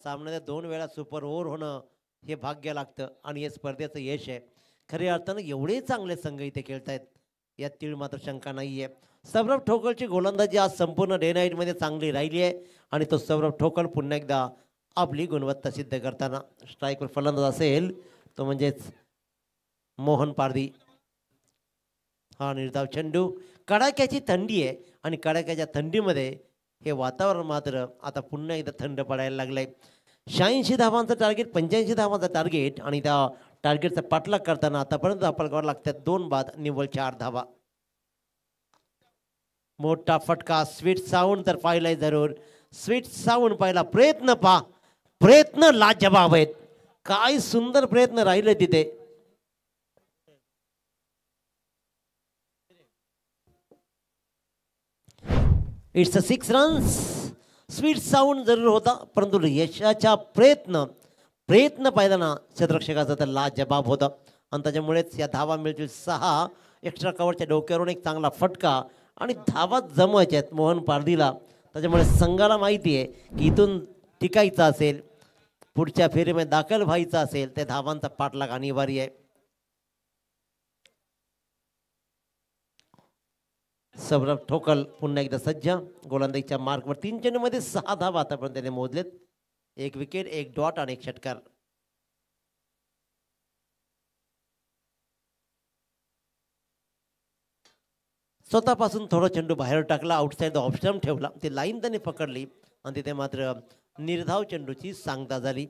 सामन्यात 2 वेळा super over होणं हे भाग्य लागतं आणि हे स्पर्धेचं यश आहे. खऱ्या अर्थानं एवढे चांगले संघ इथे खेळतायत यात तीळ मात्र शंका नाही आहे. सौरभ ठोकळची गोलंदाजी आज संपूर्ण डे नाईटमध्ये चांगली राहिली आहे आणि तो सौरभ ठोकळ पुन्हा एकदा आपली गुणवत्ता सिद्ध करताना स्ट्राईकवर फलंदाज असेल तो म्हणजेच मोहन पारधी. हा निर्धाव चेंडू, कडाक्याची थंडी आहे आणि कडाक्याच्या थंडीमध्ये हे वातावरण मात्र आता पुन्हा एकदा थंड पडायला लागलंय. 86 धावांचं टार्गेट, 85 धावांचं टार्गेट आणि त्या टार्गेटचा पाठलाग करताना आतापर्यंत आपल्याला लागतात 2 बाद निव्वळ 4 धावा. मोठा फटका, स्वीट साऊंड तर पाहिलाय जरूर, स्वीट साऊंड पाहिला. प्रयत्न पहा, प्रयत्न लाजवाब आहेत. काय सुंदर प्रयत्न राहिले तिथे. It's a 6 runs. Sweet sound जरूर होता परंतु यशाच्या प्रयत्न पाहिला क्षेत्ररक्षकाचा तर लाजवाब होता आणि त्याच्यामुळेच या धावा मिळतील 6. एक्स्ट्रा कव्हरच्या डोक्यावरून एक चांगला फटका आणि धावा जमवायच्या आहेत मोहन पारधीला. त्याच्यामुळे संघाला माहिती आहे की इथून टिकायचं असेल, पुढच्या फेरीमध्ये दाखल व्हायचं असेल त्या धावांचा पाठलाग अनिवार्य आहे. सौरभ ठोकळ पुन्हा एकदा सज्ज. गोलंदाजीच्या मार्कवर 3 चेंडूमध्ये 6 धावा आतापर्यंत त्याने मोजलेत. 1 विकेट, 1 डॉट आणि 1 षटकार. स्वतःपासून थोडा चेंडू बाहेर टाकला, आउटसाइड द ऑफ स्टंप ठेवला, ती लाईन त्याने पकडली आणि तिथे मात्र निर्धाव चेंडूची सांगता झाली.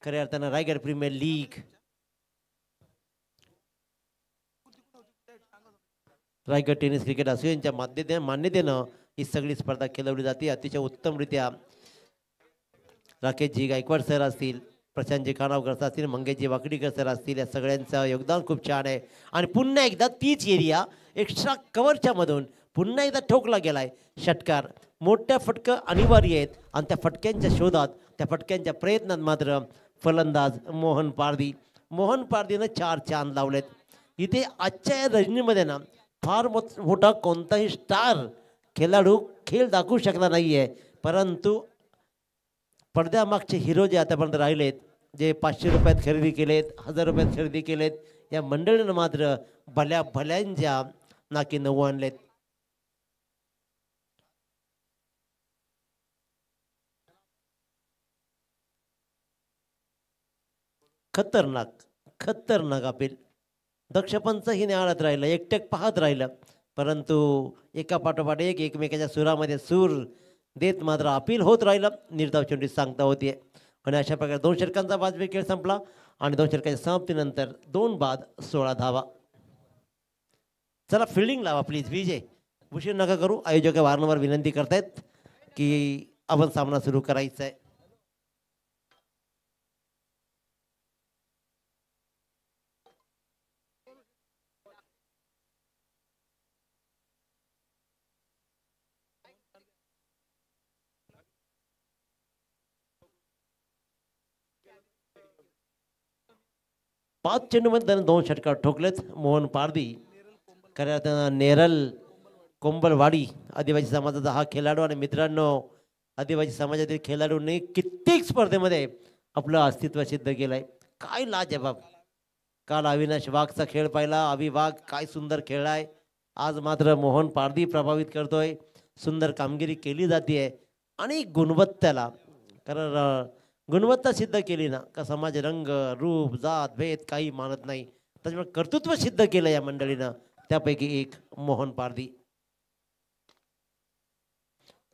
खऱ्या अर्थानं Raigad premier league, Raigad tennis cricket असोसिएशनच्या मान्यतेनं ही सगळी स्पर्धा खेळवली जाते. अतिशय उत्तमरित्या राकेशजी गायकवाड सर असतील, प्रशांतजी खानावकर सर असतील, मंगेशजी वाकडीकर सर असतील, या सगळ्यांचं योगदान खूप छान आहे. आणि पुन्हा एकदा तीच एरिया एक्स्ट्रा कव्हरच्या मधून पुन्हा एकदा ठोकला गेलाय षटकार. मोठ्या फटकं अनिवार्य आहेत आणि त्या फटक्यांच्या शोधात, त्या फटक्यांच्या प्रयत्नात मात्र फलंदाज मोहन पारधीनं 4 चांद लावलेत. इथे आजच्या या रजनीमध्ये ना फार मोठा कोणताही स्टार खेळाडू खेळ दाखवू शकला नाही आहे, परंतु पडद्यामागचे हिरो जे आतापर्यंत राहिलेत, जे 500 रुपयात खरेदी केलेत, 1000 रुपयात खरेदी केलेत, या मंडळीनं मात्र भल्यांच्या नाकी नऊ आणलेत. खतरनाक अपील. दक्षपंचही न्यायालयात राहिलं, एकटक पाहत राहिलं, परंतु एका पाठोपाठ एक एकमेकाच्या सुरामध्ये सूर देत मात्र अपील होत राहिलं. निर्धाव चेंडू सांगता होतीये आणि अशा प्रकारे 2 षटकांचा वाजवी खेळ संपला आणि 2 षटकांच्या समाप्तीनंतर 2 बाद 16 धावा. चला फिल्डिंग लावा प्लीज विजय, उशीर नका करू. आयोजक वारंवार विनंती करतायत की आपण सामना सुरू करायचा आहे. पाच चेंडूमध्ये त्याने 2 षटकार ठोकलेत मोहन पारधी. खऱ्या अर्थानं नेरल कोंबलवाडी आदिवासी समाजाचा हा खेळाडू आणि मित्रांनो, आदिवासी समाजातील खेळाडूंनी कित्येक स्पर्धेमध्ये आपलं अस्तित्व सिद्ध केलंय. काय लाजवाब. काल अविनाश वाघचा खेळ पाहिला, अवि वाघ काय सुंदर खेळलाय. आज मात्र मोहन पारधी प्रभावित करतोय, सुंदर कामगिरी केली जाते आणि गुणवत्तेला, कारण गुणवत्ता सिद्ध केली ना का समाज रंग रूप जात भेद काही मानत नाही. त्याच्यामुळे कर्तृत्व सिद्ध केलं या मंडळीनं, त्यापैकी एक मोहन पारधी.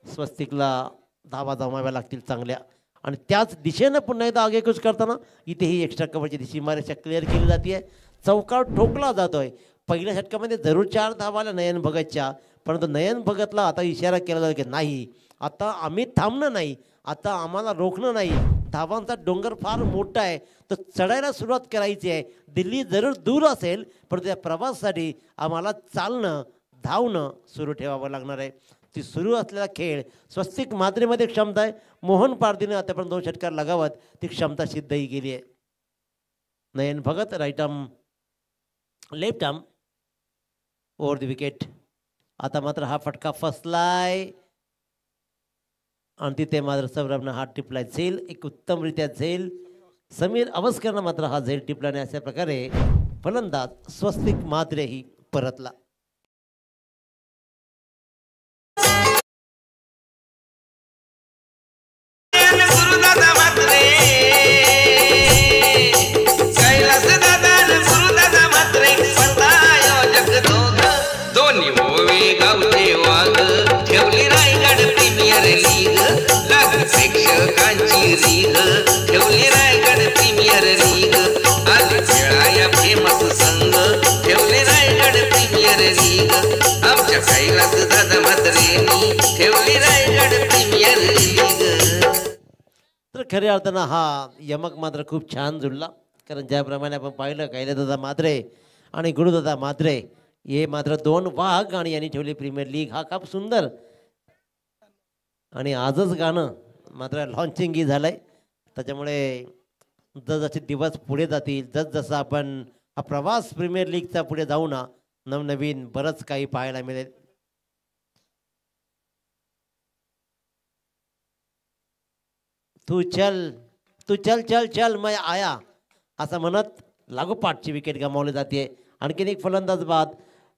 स्वस्तिकला धावा जमाव्या लागतील चांगल्या आणि त्याच दिशेनं पुन्हा एकदा आगेकूच करताना इथेही एक्स्ट्रा कव्हरची दिशा मारेच्या क्लिअर केली जाते. चौकार ठोकला जातोय. पहिल्या षटकामध्ये जरूर 4 धावा आल्या नयन भगतच्या, परंतु नयन भगतला आता इशारा केला जातो की नाही, आता आम्ही थांबणं नाही, आता आम्हाला रोखणं नाही. धावांचा डोंगर फार मोठा आहे, तो चढायला सुरुवात करायची आहे. दिल्ली जरूर दूर असेल, परंतु त्या प्रवासासाठी आम्हाला चालणं धावणं सुरू ठेवावं लागणार आहे. ती सुरू असलेला खेळ स्वस्तिक मात्रेमध्ये क्षमता आहे. मोहन पारधीने आतापर्यंत 2 षटकार लगावत ती क्षमता सिद्धही केली आहे. Nayan Bhagat right arm left arm over the wicket. आता मात्र हा फटका फसलाय. आणि तिथे मात्र सौरभनं हात टिपला झेल एक उत्तमरित्या झेल समीर अवस्करनं मात्र हा झेल टिपल्याने अशा प्रकारे फलंदाज स्वस्तिक म्हात्रेही परतला. ठेवली रायगड प्रीमियर लीग आली खेळाया फेमस संघ ठेवली रायगड प्रीमियर लीग आमच्या कैलास दादा म्हात्रेंनी ठेवली रायगड प्रीमियर लीग. तर खऱ्या अर्थानं हा यमक मात्र खूप छान जुळला कारण ज्याप्रमाणे आपण पाहिलं कैलासदादा म्हात्रे आणि गुरुदादा म्हात्रे हे मात्र दोन वाघ आणि यांनी ठेवली प्रीमियर लीग हा खूप सुंदर आणि आजच गाणं मात्र लॉन्चिंगही झालंय. त्याच्यामुळे जसजसे दिवस पुढे जातील जसजसं आपण हा प्रवास प्रीमियर लीगचा पुढे जाऊ ना नवनवीन बरंच काही पाहायला मिळेल. तू चल चल चल मैं आया असं म्हणत लागोपाठची विकेट गमावली जाते. आणखीन एक फलंदाज बाद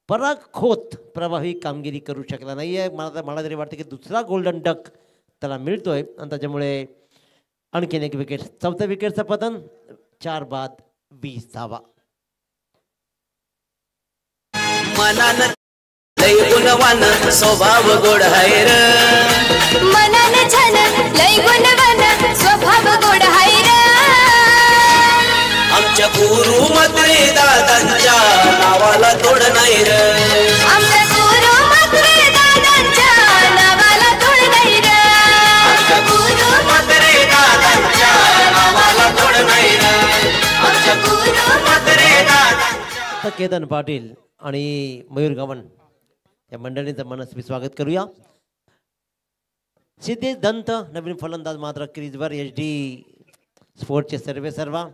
पराग खोत प्रभावी कामगिरी करू शकला नाही आहे. मला तरी वाटतं की दुसरा गोल्डन डक त्याला मिळतोय आणि त्याच्यामुळे आणखीन एक विकेट चौथ्या विकेटचं पतन 4 बाद 20 धावा. मनान लय गुणवान स्वभाव गोड हाय र मनान छान लय गुणवान स्वभाव गोड हाय र आमच्या गुरु म्हात्रे दादांच्या नावाला तोड नाही र आमच्या गुरु म्हात्रे दादांच्या नावाला तोड नाही र आमच्या गुरु म्हात्रे दादांच्या नावाला तोड नाही र आमच्या गुरु म्हात्रे दादा. केतन पाटील आणि मयूर गवण या मंडळींचं मनस्वी स्वागत करूया. सिद्धेश दंत नवीन फलंदाज मात्र क्रीजवर HD स्पोर्टचे सर्वा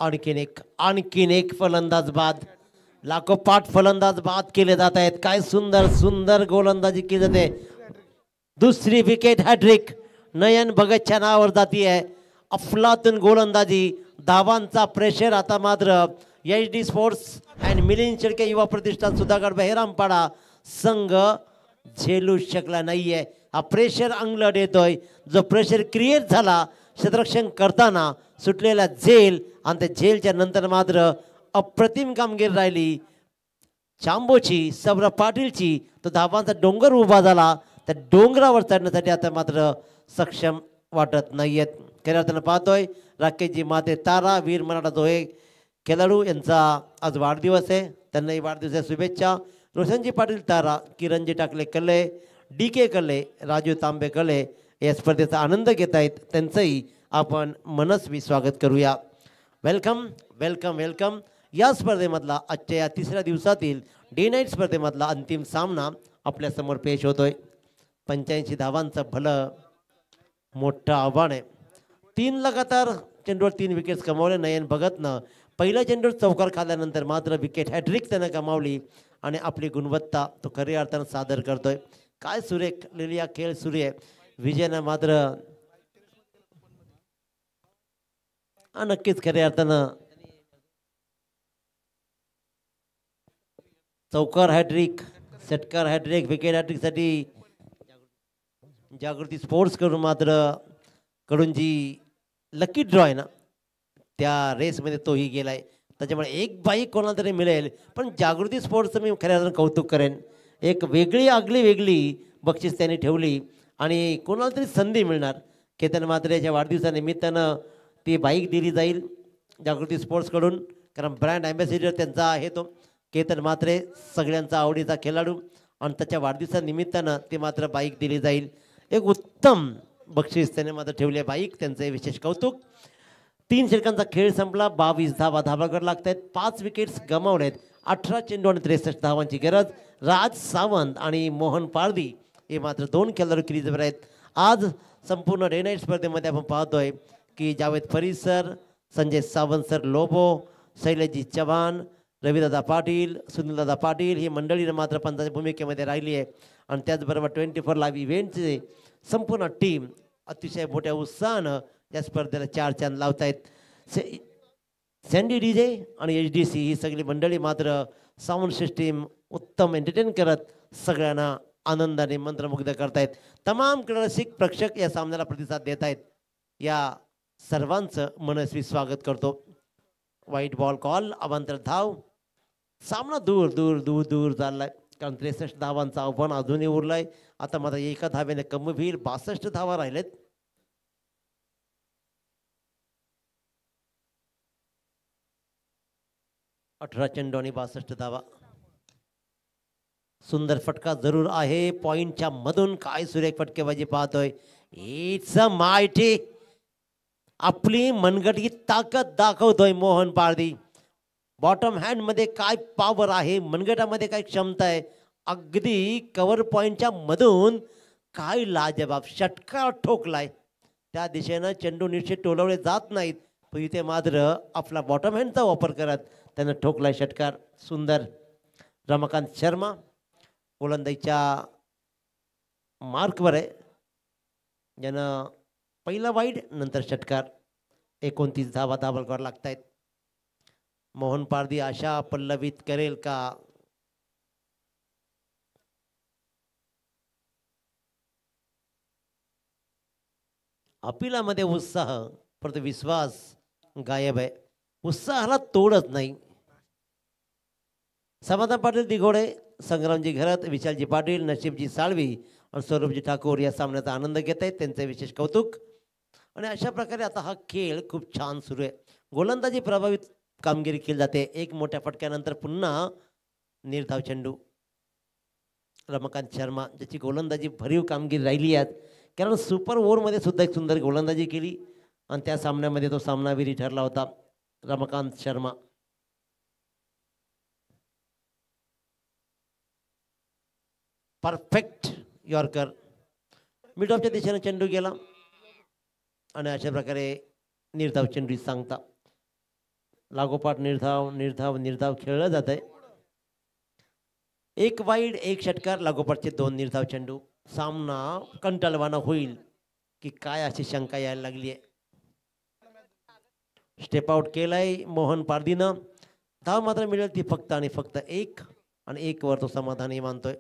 आणखीन एक फलंदाज बाद लाखोपाठ फलंदाज बाद केले जात आहेत. काय सुंदर सुंदर गोलंदाजी केली जाते. दुसरी विकेट हॅट्रिक नयन भगतच्या नावावर जाती आहे. अफलातून गोलंदाजी धावांचा प्रेशर आता मात्र HD sports and Milind Shelke युवा प्रतिष्ठान सुधागड बहिरामपाडा संघ झेलू शकला नाहीये. हा प्रेशर अंगलट येतोय. जो प्रेशर क्रिएट झाला क्षेत्ररक्षण करताना सुटलेला झेल आणि त्या झेलच्या नंतर मात्र अप्रतिम कामगिरी राहिली चांबोची सौरभ पाटीलची. तो धावांचा डोंगर उभा झाला. त्या डोंगरावर चढण्यासाठी आता मात्र सक्षम वाटत नाहीयेत. खऱ्या अर्थानं पाहतोय राकेशजी माते तारा वीर मराठा जोहे खेळाडू यांचा आज वाढदिवस आहे. त्यांनाही वाढदिवसाच्या शुभेच्छा. रोशनजी पाटील तारा किरणजी टाकले कले DK कले राजू तांबे कले या स्पर्धेचा आनंद घेत आहेत. त्यांचंही आपण मनस्वी स्वागत करूया. Welcome welcome welcome. या स्पर्धेमधला आजच्या या तिसऱ्या दिवसातील डे नाईट स्पर्धेमधला अंतिम सामना आपल्यासमोर पेश होतोय. 85 धावांचं भलं मोठं आव्हान आहे. 3 लगातार चेंडूवर 3 विकेट्स कमावले. नयन भगतनं पहिल्या चेंडूवर चौकार खाल्ल्यानंतर मात्र विकेट हॅट्रिक त्यानं कमावली आणि आपली गुणवत्ता तो खऱ्या अर्थानं सादर करतोय. काय सुरेख लिलिया खेळ सुरू आहे. विजयनं मात्र नक्कीच खऱ्या अर्थानं चौकार हॅट्रिक षटकार हॅट्रिक विकेट हॅट्रिकसाठी जागृती स्पोर्ट्स कडून मात्र जी लकी ड्रॉ आहे ना त्या रेसमध्ये तोही गेलाय. त्याच्यामुळे एक बाईक कोणाला तरी मिळेल. पण जागृती स्पोर्ट्सचं मी खऱ्या अर्थानं कौतुक करेन. एक वेगळी बक्षीस त्यांनी ठेवली आणि कोणाला तरी संधी मिळणार. केतन म्हात्रेच्या वाढदिवसानिमित्तानं ती बाईक दिली जाईल जागृती स्पोर्ट्सकडून कारण ब्रँड ॲम्बॅसिडर त्यांचा आहे तो केतन म्हात्रे सगळ्यांचा आवडीचा खेळाडू आणि त्याच्या वाढदिवसानिमित्तानं ती मात्र बाईक दिली जाईल. एक उत्तम बक्षीस त्याने मात्र ठेवले बाईक त्यांचे विशेष कौतुक. 3 षटकांचा खेळ संपला. 22 धावा धाबागड लागत आहेत. 5 विकेट्स गमावलेत. 18 चेंडू आणि 63 धावांची गरज. राज सावंत आणि मोहन पारदी हे मात्र 2 खेळाडू क्रीजवर आहेत. आज संपूर्ण डे नाईट स्पर्धेमध्ये आपण पाहतोय की जावेद फरीद सर संजय सावंत सर लोबो, शैलजी चव्हाण, रविदादा पाटील, सुनीलदादा पाटील ही मंडळी मात्र पंचांच्या भूमिकेमध्ये राहिली आहे. आणि त्याचबरोबर 24 लाईव्ह इव्हेंटचे संपूर्ण टीम अतिशय मोठ्या उत्साहानं या स्पर्धेला 4 चांद लावतायत. सँडी डीजे आणि HDC ही सगळी मंडळी मात्र साऊंड सिस्टीम उत्तम एंटरटेन करत सगळ्यांना आनंदाने मंत्रमुग्ध करतायत. तमाम क्रीडारसिक प्रेक्षक या सामन्याला प्रतिसाद देत आहेत. या सर्वांचं मनस्वी स्वागत करतो. व्हाईट बॉल कॉल, अवांतर धाव. सामना दूर दूर दूर दूर चाललाय कारण 63 धावांचा आव्हान अजूनही उरलाय. आता मात्र एका धावेने कमी होईल. 62 धावा राहिलेत. अठरा चेंडू आणि 62 धावा. सुंदर फटका जरूर आहे. पॉइंटच्या मधून काय सुरेख फटकेबाजी पाहतोय. It's a mighty. आपली मनगटी ताकद दाखवतोय मोहन पारधी. बॉटम हँड मध्ये काय पॉवर आहे, मनगटामध्ये काय क्षमता आहे. अगदी कव्हर पॉइंटच्या मधून काय लाजबाब षटकार ठोकलाय. त्या दिशेनं चेंडू निश्चित टोलवले जात नाहीत, पण इथे मात्र आपला बॉटम हँडचा वापर करत त्यानं ठोकलाय षटकार. सुंदर. रमाकांत शर्मा गोलंदाजीच्या मार्कवर आहे, ज्यानं पहिला वाईड नंतर षटकार. 29 धावा दाबलकर लागतायत. मोहन पारधी आशा पल्लवित करेल का? अपिलामध्ये उत्साह परंतु विश्वास गायब आहे. उत्साहाला तोडच नाही. समाधान पाटील दिघोडे, संग्रामजी घरत, विशालजी पाटील, नशीबजी साळवी आणि सौरभजी ठाकूर या सामन्याचा आनंद घेत आहेत. त्यांचे विशेष कौतुक. आणि अशा प्रकारे आता हा खेळ खूप छान सुरू आहे. गोलंदाजी प्रभावित कामगिरी केली जाते. एक मोठ्या फटक्यानंतर पुन्हा निर्धाव चेंडू. रमाकांत शर्मा ज्याची गोलंदाजी भरीव कामगिरी राहिली आहे, कारण सुपर ओव्हरमध्ये सुद्धा एक सुंदर गोलंदाजी केली आणि त्या सामन्यामध्ये तो सामनावीर ठरला होता. Ramakant Sharma. Perfect yorker. Mid ऑफच्या दिशेने चेंडू गेला आणि अशा प्रकारे निर्धाव चेंडू सांगता. लागोपाठ निर्धाव निर्धाव निर्धाव खेळलं जात आहे. एक वाईड एक षटकार, लागोपाठचे 2 निर्धाव चेंडू. सामना कंटाळवाणा होईल की काय अशी शंका यायला लागली आहे. स्टेप आउट केलाय मोहन पारधीनं. धाव मात्र मिळेल ती फक्त आणि फक्त 1 आणि 1 वर तो समाधानी मानतोय.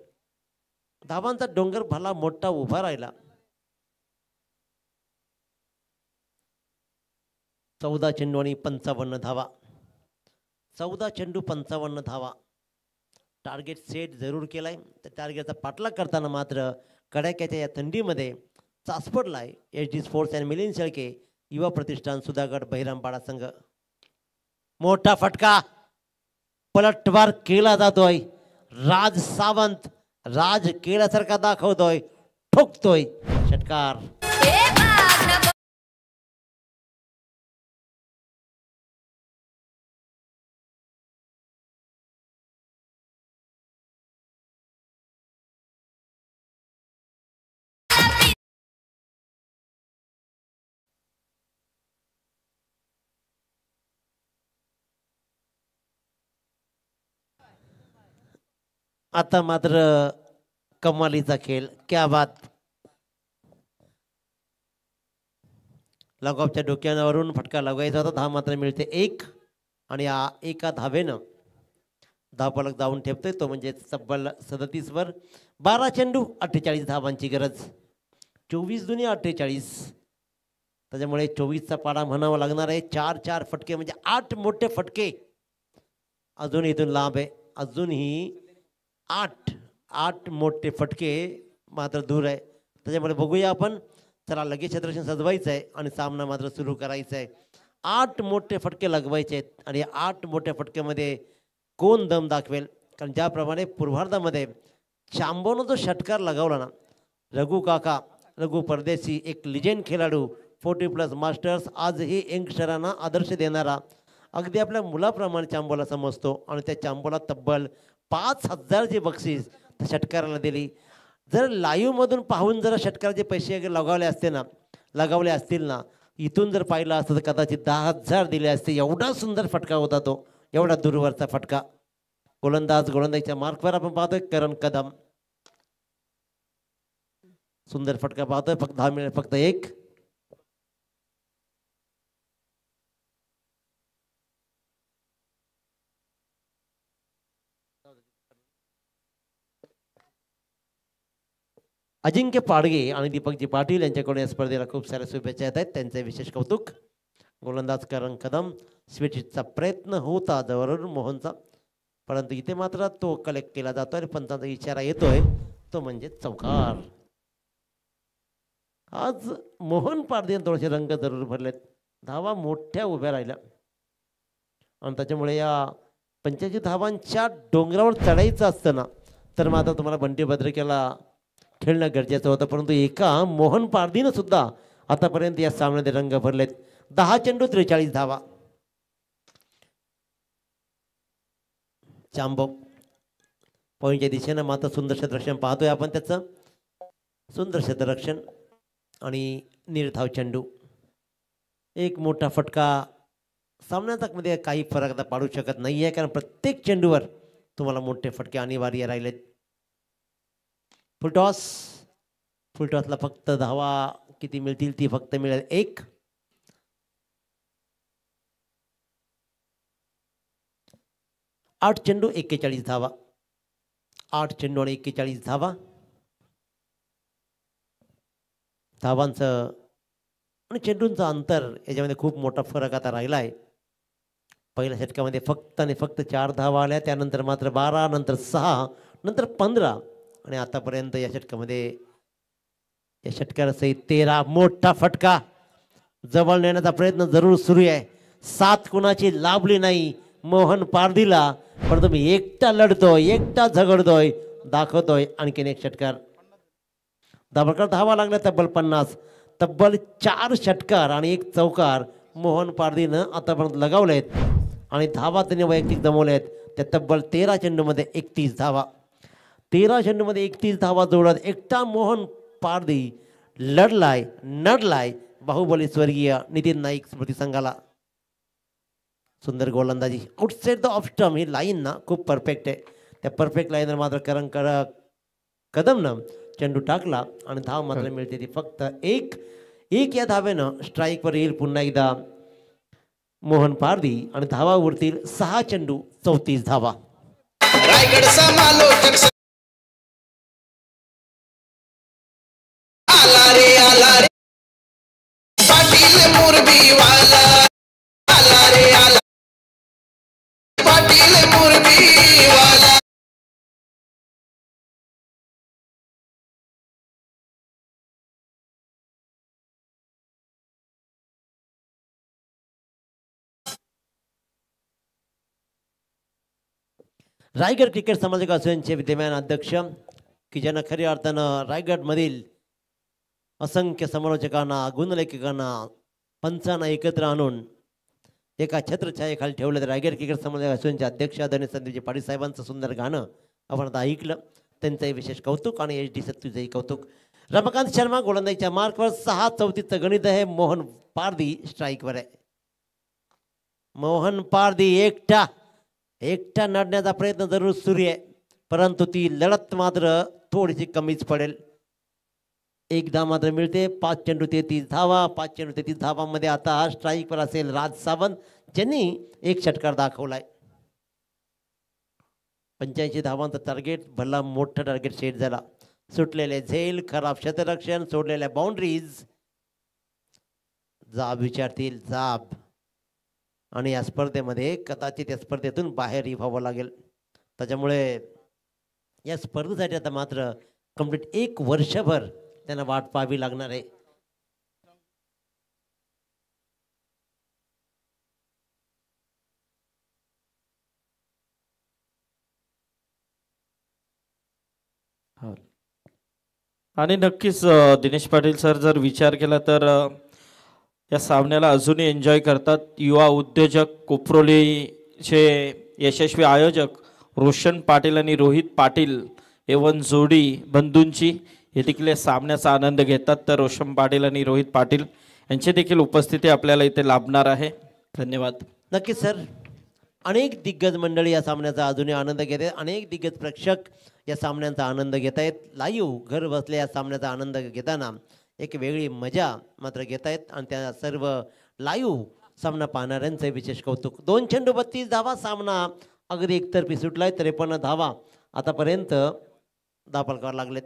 धावांचा डोंगर भला मोठा उभा राहिला. 14 चेंडू आणि 55 धावा. 14 चेंडू 55 धावा. टार्गेट सेट जरूर केलाय. त्या टार्गेटचा पाठलाग करताना मात्र कडाक्याच्या या थंडीमध्ये चाचपडलाय HD sports and Milind Shelke युवा प्रतिष्ठान सुधागड बहिरामपाडा संघ. मोठा फटका. पलटवार केला जातोय. राज सावंत राज केल्यासारखा दाखवतोय, ठोकतोय षटकार. आता मात्र कमालीचा खेळ. क्या बात. लगॉपच्या डोक्यावरून फटका लगायचा होता. धाव मात्र मिळते 1 आणि या एका धावेनं धावफलक जाऊन ठेवतोय तो म्हणजे तब्बल 37 वर. 12 चेंडू 48 धावांची गरज. 24 दुनी 48. त्याच्यामुळे 24चा पाडा म्हणावा लागणार आहे. 4-4 फटके म्हणजे 8 मोठे फटके. अजून इथून लांब आहे. अजूनही 8 मोठे फटके मात्र दूर आहे. त्याच्यामुळे बघूया आपण. चला लगेच क्षेत्ररक्षण सजवायचं आहे आणि सामना मात्र सुरू करायचा आहे. 8 मोठे फटके लगवायचे आहेत आणि 8 मोठ्या फटक्यामध्ये कोण दम दाखवेल. कारण ज्याप्रमाणे पूर्वार्धामध्ये चांबोनं जो षटकार लगावला ना, रघु परदेशी एक लिजेंड खेळाडू, 40+ मास्टर्स, आजही यंगस्टरांना आदर्श देणारा, अगदी आपल्या मुलाप्रमाणे चांबोला समजतो आणि त्या चांबोला तब्बल 5,000ची बक्षीस त्या षटकाराला दिली. जर लाईव्हमधून पाहून जर षटकाराचे पैसे लगावले असतील ना, इथून जर पाहिला असतं तर कदाचित 10,000 दिले असते. एवढा सुंदर फटका होता तो, एवढा दूरवरचा फटका. गोलंदाजच्या मार्कवर आपण पाहतोय करण कदम. सुंदर फटका पाहतोय. फक्त 10 मिनिट, फक्त एक. अजिंक्य पाडगे आणि दीपकजी पाटील यांच्याकडून या स्पर्धेला खूप साऱ्या शुभेच्छा येत आहेत. त्यांचे विशेष कौतुक. गोलंदाज करण कदम. स्वीटचा प्रयत्न होता जवळून मोहनचा, परंतु इथे मात्र तो कलेक्ट केला जातोय. पंचांचा इशारा येतोय, तो म्हणजे चौकार. आज मोहन पारदे थोडेसे रंग जरूर भरलेत. धावा मोठ्या उभ्या राहिल्या आणि त्याच्यामुळे या 85 धावांच्या डोंगरावर चढायचं असतं ना, तर मात्र तुम्हाला बंटी भद्रकेला खेळणं गरजेचं होतं. परंतु एका मोहन पारदीनं सुद्धा आतापर्यंत या सामन्यात रंग भरलेत. 10 चेंडू 43 धावा. चांबो पॉईंटच्या दिशेनं मात्र सुंदर क्षेत्ररक्षण पाहतोय आपण. त्याचं सुंदर क्षेत्ररक्षण आणि निर्धाव चेंडू. एक मोठा फटका. सामन्याचा मध्ये काही फरक आता पाडू शकत नाही आहे, कारण प्रत्येक चेंडूवर तुम्हाला मोठे फटके अनिवार्य राहिलेत. फुलटॉस. फुलटॉसला फक्त धावा किती मिळतील? ती फक्त मिळेल 1. आठ चेंडू 41 धावा. 8 चेंडू आणि 41 धावा. धावांचं आणि चेंडूंचं अंतर याच्यामध्ये खूप मोठा फरक आता राहिला आहे. पहिल्या षटकामध्ये फक्त आणि फक्त 4 धावा आल्या, त्यानंतर मात्र 12, नंतर 6, नंतर 15 आणि आतापर्यंत या षटकामध्ये या षटकारासहित 13. मोठा फटका. जवळ नेण्याचा प्रयत्न जरूर सुरू आहे. 7 कुणाची लाभली नाही मोहन पारदीला, पण तुम्ही एकटा लढतोय, एकटा झगडतोय, दाखवतोय. आणखीन एक षटकार. धाबळकर धावा लागल्या तब्बल 50. तब्बल 4 षटकार आणि 1 चौकार मोहन पारदीनं आतापर्यंत लगावलेत आणि धावा त्यांनी वैयक्तिक जमवलेत. त्या तब्बल 13 चेंडूमध्ये 31 धावा. 13 चेंडूमध्ये 31 धावा जोडत एकटा मोहन पारदी नडलाय बाहुबली स्वर्गीय नितीन नाईक स्मृती संघाला. सुंदर गोलंदाजी. Outside the off stump he line ना खूप परफेक्ट आहे. त्या परफेक्ट लाईनवर मात्र करण कदमनं चेंडू टाकला आणि धाव मात्र मिळते ती फक्त 1. या धावेनं स्ट्राईकवर येईल पुन्हा एकदा मोहन पारदी आणि धावा उरतील 6 चेंडू 34 धावा. रायगड समालोचक आला रे पाटील मुरबीवाला. आला रे आला पाटील मुरबीवाला. रायगड क्रिकेट समालोचक असोसिएशनचे विद्यमान अध्यक्ष की ज्यांना खऱ्या अर्थानं रायगडमधील असंख्य समालोचकांना, गुणलेखकांना, पंचांना एकत्र आणून एका छत्रछायेखाली ठेवलं. रायगड क्रिकेट समालोचक असोसिएशनचे अध्यक्ष आदरणीय संदीपजी पाटील साहेबांचं सुंदर गाणं आपण आता ऐकलं. त्यांचंही विशेष कौतुक आणि HD सत्तूचंही कौतुक. रमाकांत शर्मा गोलंदाजीच्या मार्कवर. 6-34चं गणित आहे. मोहन पारदी स्ट्राईकवर आहे. मोहन पारदी एकटा नडण्याचा प्रयत्न जरूर सुरू आहे, परंतु ती लढत मात्र थोडीशी कमीच पडेल. एकदा मात्र मिळते. 5 चेंडू 33 धावा. 5 चेंडू 33 धावांमध्ये आता स्ट्राईकवर असेल राज सावंत, ज्यांनी 1 षटकार दाखवलाय. 85 धावांचं टार्गेट, भला मोठं टार्गेट सेट झाला. सुटलेले झेल, खराब क्षेत्ररक्षण, सोडलेल्या बाउंड्रीज, जाब विचारतील जाब. आणि या स्पर्धेमध्ये कदाचित या स्पर्धेतून बाहेर व्हावं लागेल. त्याच्यामुळे या स्पर्धेसाठी आता मात्र कंप्लीट 1 वर्षभर त्यांना वाट पाहावी लागणार आहे. आणि नक्कीच दिनेश पाटील सर जर विचार केला तर या सामन्याला अजूनही एन्जॉय करतात युवा उद्योजक कोपरोलीचे यशस्वी आयोजक रोशन पाटील आणि रोहित पाटील एवन जोडी बंधूंची हे देखील सामन्याचा आनंद घेतात. तर रोशन पाटील आणि रोहित पाटील यांची देखील उपस्थिती आपल्याला इथे लाभणार आहे. धन्यवाद. नक्कीच सर. अनेक दिग्गज मंडळी या सामन्याचा अजूनही आनंद घेत आहेत. अनेक दिग्गज प्रेक्षक या सामन्यांचा आनंद घेत आहेत. लाईव्ह घर बसल्या या सामन्याचा आनंद घेताना एक वेगळी मजा मात्र घेत आहेत आणि त्या सर्व लाईव्ह सामना पाहणाऱ्यांचं विशेष कौतुक. 2 चेंडू 32 धावा. सामना अगदी एकतर्फी सुटलाय. 53 धावा आतापर्यंत धावफलकावर लागलेत.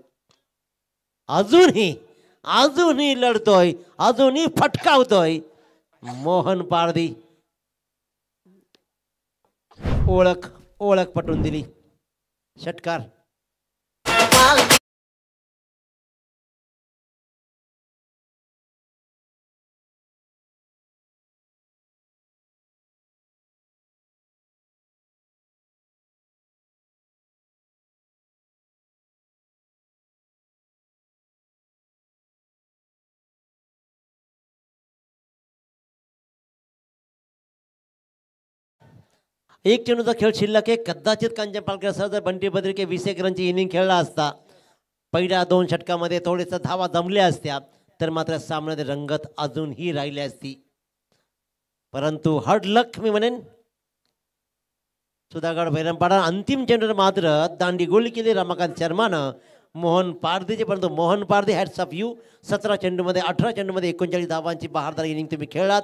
अजूनही लढतोय, अजूनही फटकावतोय मोहन पारधी. ओळख पटवून दिली. षटकार. एक चेंडूचा खेळ शिल्लक आहे. कदाचित कांचन पालकर सर जर बंटी बद्रिके 20 रनची इनिंग खेळला असता, पहिल्या 2 षटकामध्ये थोडेसा धावा जमल्या असत्या, तर मात्र सामन्यात रंगत अजूनही राहिली असती. परंतु हार्ड लक मी म्हणेन सुधागड भैरमपाडा. अंतिम चेंडूवर मात्र दांडी गोल केली रमाकांत शर्मानं मोहन पारधीचे. परंतु मोहन पारधी हॅट्स ऑफ यू. 17 चेंडूमध्ये 18 चेंडूमध्ये 39 धावांची बहारदार इनिंग तुम्ही खेळलात.